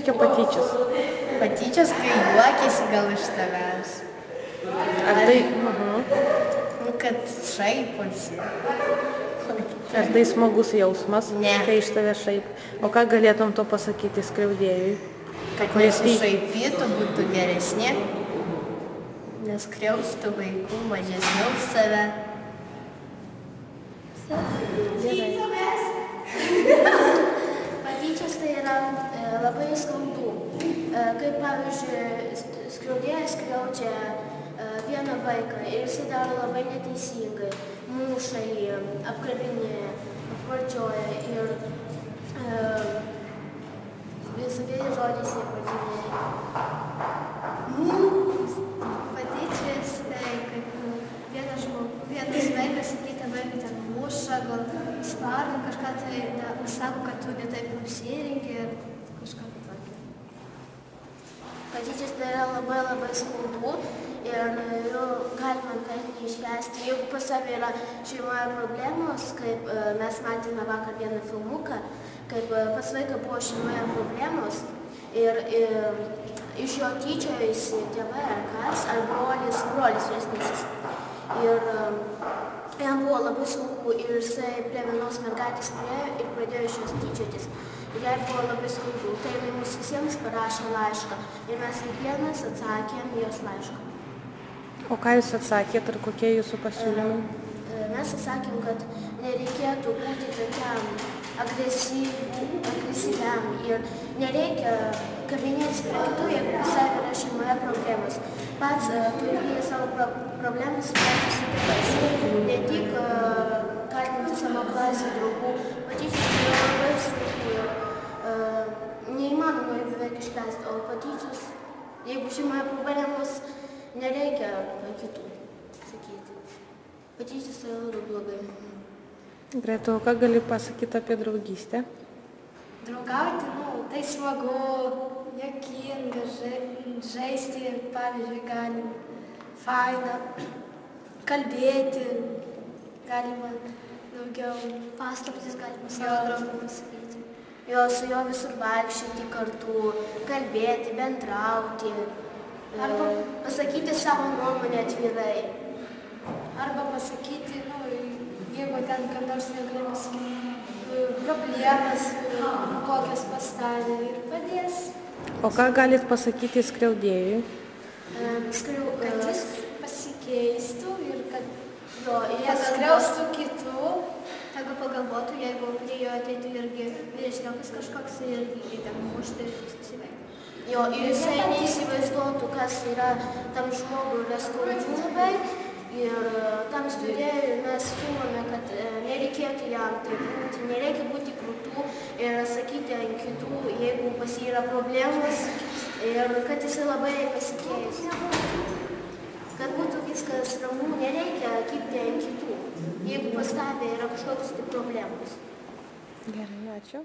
reiškia patyčios? Patyčios, kai juokiasi gal iš tavęs. Ar tai... Nu, kad šaiposi. Ar tai smagus jausmas, Ne. kai iš tave šaip? O ką galėtum to pasakyti skriaudėjui? Kad nesišaipytų, būtų geresni. Neskriaustų vaikų, mažesnių už save. Patyčios tai yra labai skaudu. Kaip pavyzdžiui, skriaudėjas skriaudžia vieną vaiką ir jisai daro labai neteisingai. Muša jį, apkabinėja, apvardžioja ir visokiais žodžiais jį pažinėja. Patyčios tai kaip vienas vaikas į kitą vaiką ten muša, gal spardo kažką tai sako, kad tu ne taip apsirengi ir kažką tai tokio. Patyčios tai yra labai skaudu ir jų galima taip neišvesti. Jeigu pas save yra šeimoje problemos, kaip mes matėme vakar vieną filmuką, kaip pas vaiką buvo šeimoje problemos ir iš jo tyčiojasi tėvai ar kas, ar brolis vyresnysis. Ir jam buvo labai sunku ir jisai prie vienos mergaitės priėjo ir pradėjo iš jos tyčiotis. Ir jai buvo labai sunku. Tai jinai mums visiems parašė laišką ir mes kiekvienas atsakėm jos laišką. O ką jūs atsakėt ir kokie jūsų pasiūlymai? Mes atsakėm, kad nereikėtų būti tokiam agresyviam ir nereikia kabinėtis prie kitų, jeigu pas save yra šeimoje problemos. Pats turi savo problemas spręsti su kitais. Ne tik kaltinti savo klasės draugų. Patyčios yra labai sunku ir neįmanoma beveik iškęsti, o patyčios, jeigu šeimoje problemos, nereikia kitų sakyti. Patyčios yra labai blogai. Greta, o ką gali pasakyti apie draugystę? Draugauti, tai smagu, juokinga, žaisti, pavyzdžiui, galim, faina, kalbėti, galima daugiau paslaptis galima savo draugui pasakyti. Jo, su juo visur vaikščioti kartu, kalbėti, bendrauti, arba pasakyti savo nuomonę atvirai. Arba pasakyti, jeigu ten kam nors negali pasakyti, problemas, kokias pastatė ir padės. O ką galit pasakyti skriaudėjui? Kad jis pasikeistų ir kad jis skriaustų kitų. Tegu pagalvotų, jeigu prie jo ateitų irgi vyresniokas kažkoks ir irgi ten mušti ir viskas įveikti. Jo, ir jisai neįsivaizduotų, kas yra tam žmogui yra skaudu labai. Ir tam skriaudėjui mes siūlome, kad nereikėtų jam tai būti, nereikia būti krūtų ir sakyti ant kitų, jeigu pas jį yra problemos ir kad jisai labai pasikeistų. Kad būtų viskas ramu, nereikia kibti ant kitų, jeigu pas tave yra kažkokios tai problemos. Gerai, ačiū.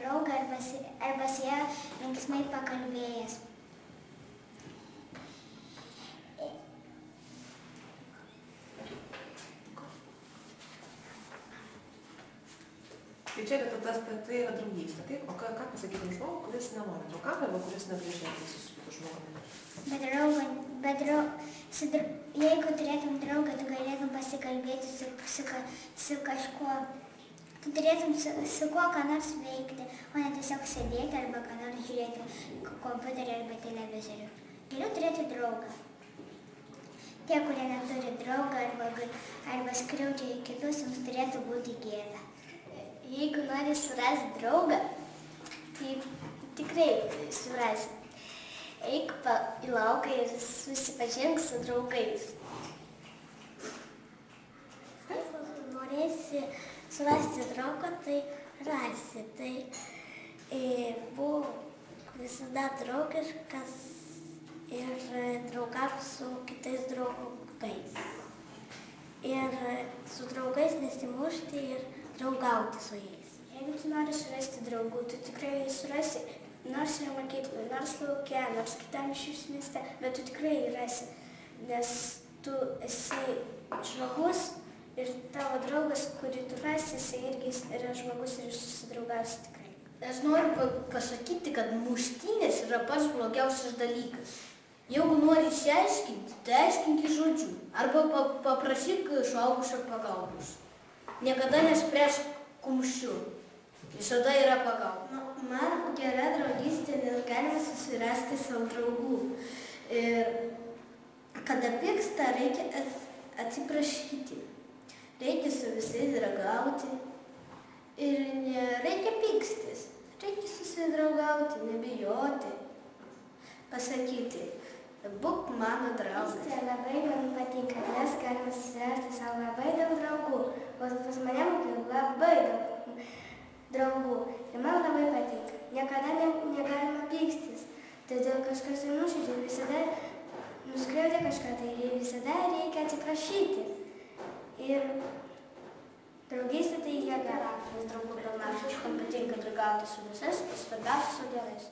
draugą arba su ja linksmai pakalbėjęs. Tai čia tai yra draugystė, taip? O ką pasakyti žmogų, kuris nenori draugauti arba kuris negražiai elgiasi su kitu žmogumi? Jeigu turėtum draugą, tu galėtum pasikalbėti su kažkuo. Tu turėtum su kuo ką nors veikti, o ne tiesiog sėdėti arba ką nors žiūrėti kompiuterį arba televizorių. Geriau turėti draugą. Tie, kurie neturi draugą arba skriaudžia kitus, jums turėtų būti gėda. Jeigu nori surasti draugą, tai tikrai surasi. Eik į lauką ir susipažink su draugais. Jeigu norėsi surasti draugą, tai rasi. Tai būk visada draugiškas ir draugauk su kitais draugais. Ir su draugais nesimušti ir draugauti su jais. Jeigu tu nori surasti draugų, tu tikrai surasi, nors ir mokykloje, nors lauke, nors kitam iš jūsų mieste, bet tu tikrai rasi, nes tu esi žmogus ir tavo draugas, kurį tu rasi, jisai irgi yra žmogus ir susidraugausi tikrai. Aš noriu pasakyti, kad muštynės yra pats blogiausias dalykas. Jeigu nori išsiaiškinti, tai aiškinti žodžiu, arba paprašyk suaugusio pagalbos. Niekada nespręsk kumščiu. Visada yra pagalba. Man gera draugystė, nes galima susirasti savo draugų. Ir kada pyksta, reikia atsiprašyti. Reikia su visais draugauti. Ir nereikia pykstis. Reikia susidraugauti, nebijoti. Pasakyti, būk mano draugas. Tai labai man patinka, nes galima susirasti savo labai daug draugų. Pas mane labai daug draugų. Ir man labai patinka. Niekada negalima pykstis. Todėl kažkas nužudė, visada nuskriaudė kažką, tai visada reikia atsiprašyti. Ir draugystė tai jėga. Nes draugų pilna. Man patinka draugauti su visais, svarbiausia su dievais.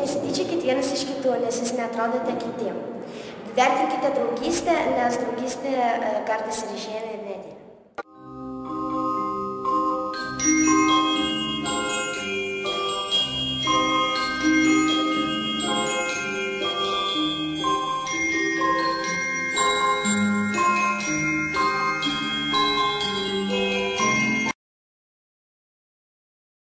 Nesityčiokit vienas iš kitų, nes jūs neatrodote kitiem. Vertinkite draugystę, nes draugystė kartais ir išeina ir nedėlė.